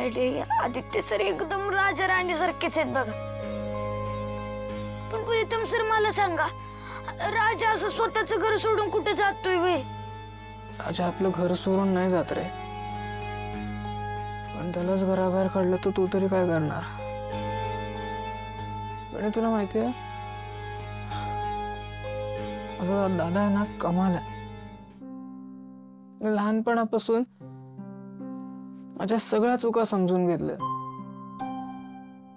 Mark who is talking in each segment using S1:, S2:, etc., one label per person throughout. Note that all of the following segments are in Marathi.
S1: तायडे आदित्य सर एकदम राजा राणी सारखेच आहेत बघा। पण प्रीतम सर मला सांगा, राजा असं स्वतःच घर सोडून कुठे जातोय वे?
S2: राजा आपलं घर सोडून नाही जात रे, पण त्यालाच घराबाहेर काढलं तर तू तरी काय करणार? पण तुला माहितीये माझा दादा आहे ना कमाल आहे। लहानपणापासून माझ्या सगळ्या चुका समजून घेतल्या।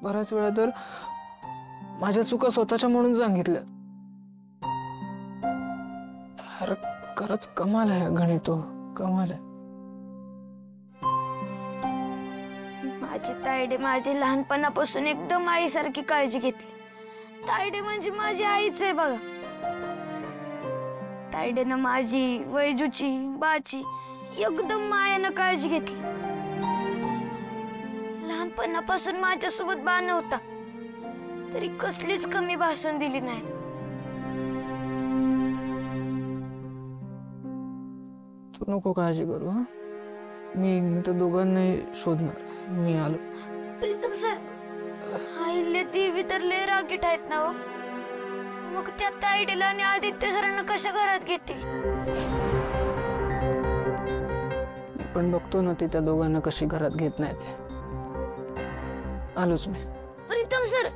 S2: बऱ्याच वेळा तर माझ्या चुका स्वतःच्या म्हणून सांगितल्या। खरंच कमाल आहे गणितो, कमाल आहे।
S1: माझी तायडे माझी लहानपणापासून एकदम आईसारखी काळजी घेतली। तायडे म्हणजे माझी आईच आहे बघा। तायडेनं माझी, वैजूची, बाची एकदम मायानं काळजी घेतली। लहानपणापासून माझ्यासोबत बा नव्हता तरी कसलीच कमी भासून दिली नाही।
S2: तू नको काळजी करू हा, मी तर दोघांनाही शोधणार। मी आलो।
S1: प्रीतम सर, आईले ती तर लय रागीट आहेत ना हो। मग त्या तायडेला आणि आदित्य सरांना कशा घरात घेतील?
S2: मी पण बघतो ना ती त्या दोघांना कशी घरात घेत नाही ते। आलोच मी।
S1: प्रीतम सर,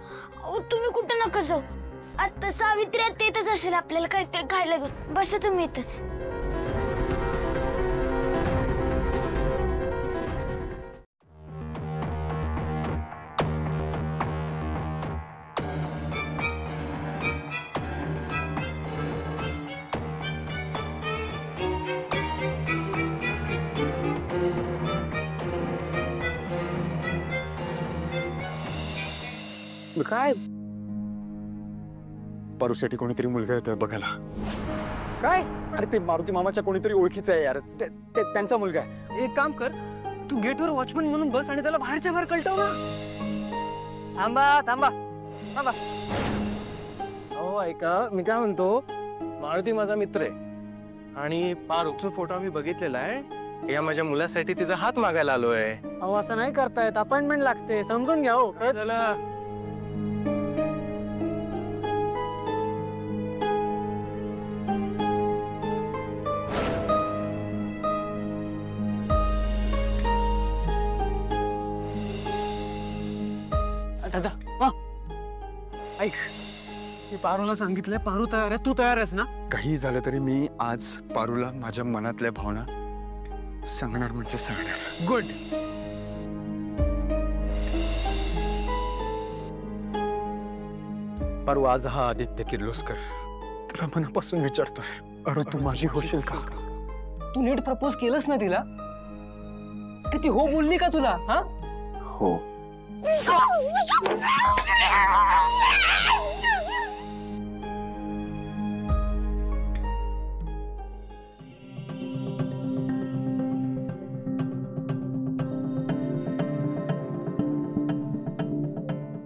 S1: तुम्ही कुठं नका जाऊ। आता सावित्री आता येतच असेल आपल्याला काहीतरी खायला घेऊन। बसा तुम्ही इथंच।
S3: काय पारूसाठी कोणीतरी मुलगा येतोय बघायला? काय? अरे ते मारुती मामाच्या कोणीतरी ओळखीचं आहे यार, त्यांचा मुलगा आहे।
S4: एक काम कर, तू गेटवर वॉचमन म्हणून बस आणि त्याला बाहेरच्या बाहेर कळटव ना। थांबा थांबा थांबा। हो ऐका, मी काय म्हणतो, मारुती माझा मित्र आहे आणि पारूचा फोटो आम्ही बघितलेला आहे। या माझ्या मुलासाठी तिचा हात मागायला आलोय।
S5: अहो असं नाही करतायत, अपॉइंटमेंट लागते, समजून घ्या हो।
S4: चला
S5: दादा ऐक, मी पारूला सांगितलंय, पारू तयार आहे, तू तयार आहेस ना?
S3: काही झालं तरी मी आज पारूला माझ्या मनातल्या भावना सांगणार म्हणजे सांगणार।
S5: गुड।
S3: पारू, आज हा आदित्य किर्लोस्कर तुला मनापासून विचारतोय, अरे तू माझी होशील का?
S5: तू नीट प्रपोज केलंस ना तिला? आणि ती हो बोलली का तुला? हा
S3: हो।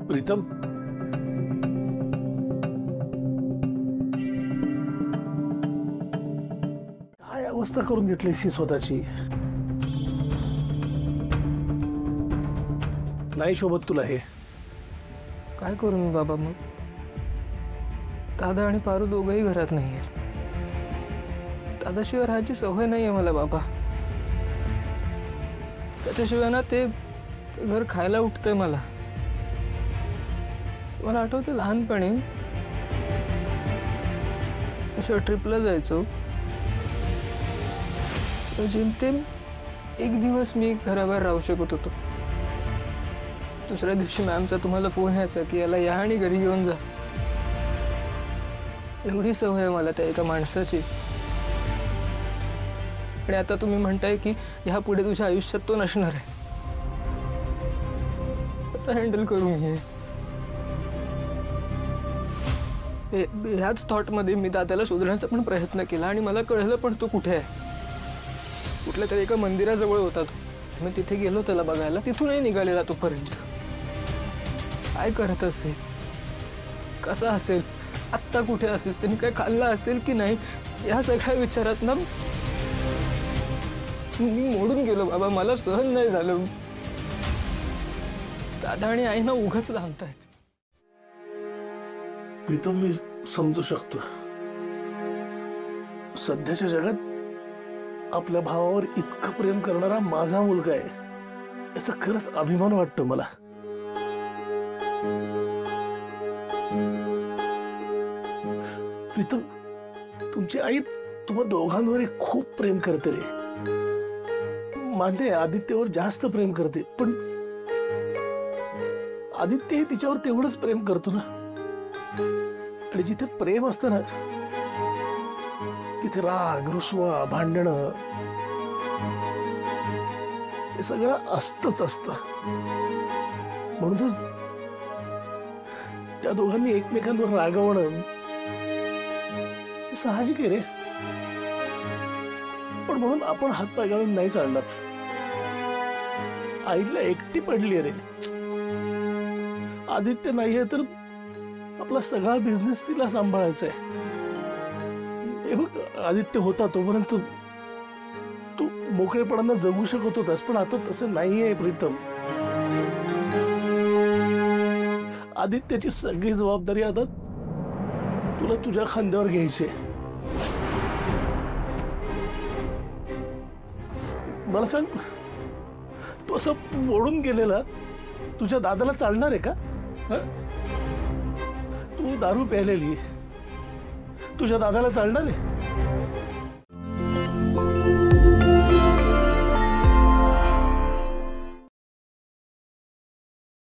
S6: प्रीतम, काय अवस्था करून घेतलीस ही स्वतःची? नाही शोभत तुला हे।
S2: काय करू मी बाबा? मग दादा आणि पारू दोघंही घरात नाहीये। दादाशिवाय राहायची सवय नाहीये मला बाबा। त्याच्याशिवाय ना ते घर खायला उठतंय मला। मला आठवतं लहानपणी अशा ट्रिपला जायचो, जेमतेम एक दिवस मी घराबाहेर राहू शकत होतो। दुसऱ्या दिवशी मॅमचा तुम्हाला फोन यायचा की याला या आणि घरी घेऊन जा। एवढी सवय आहे मला त्या एका माणसाची। आणि आता तुम्ही म्हणताय की ह्या पुढे तुझ्या आयुष्यात तो नसणार आहे। कसं हँडल करू मी? ह्याच थॉटमध्ये मी दादाला शोधण्याचा पण प्रयत्न केला आणि मला कळलं पण तो कुठे आहे। कुठल्या तरी एका मंदिराजवळ होता तो। मी तिथे गेलो त्याला बघायला, तिथूनही निघालेला तोपर्यंत। काय करत असेल, कसा असेल, आत्ता कुठे असेल, त्यांनी काय खाल्लं असेल की नाही, या सगळ्या विचारात ना मी मोडून गेलो बाबा। मला सहन नाही झालं। दादा आणि आई ना उगाच लांबतायत.
S6: प्रीतम मी समजू शकतो. सध्याच्या जगात आपल्या भावावर इतकं प्रेम करणारा माझा मुलगा आहे याचा खरंच अभिमान वाटतो मला. प्रीतम तुमची आई तुम्हा दोघांवर खूप प्रेम करते रे. मान्य आहे, आदित्यवर जास्त प्रेम करते, पण आदित्यही तिच्यावर तेवढंच प्रेम करतो ना. आणि जिथे प्रेम असतं ना तिथे राग, रुसवा, भांडणं हे सगळं असतच असतं. म्हणूनच त्या दोघांनी एकमेकांवर रागवणं हे साहजिक आहे रे. पण म्हणून आपण हातपाय घालून नाही चालणार. आईला एकटी पडली रे. आदित्य नाहीये तर आपला सगळा बिझनेस तिला सांभाळायचा आहे. हे बघ, आदित्य होता तोपर्यंत तू मोकळेपणानं जगू शकत होतास, पण आता तसं नाहीये प्रीतम. आदित्यची सगळी जबाबदारी आता तुला तुझ्या खांद्यावर घ्यायची आहे. मला सांग, तू असं मोडून गेलेला तुझ्या दादाला चालणार आहे का? तू दारू प्यायलेली तुझ्या दादाला चालणार आहे?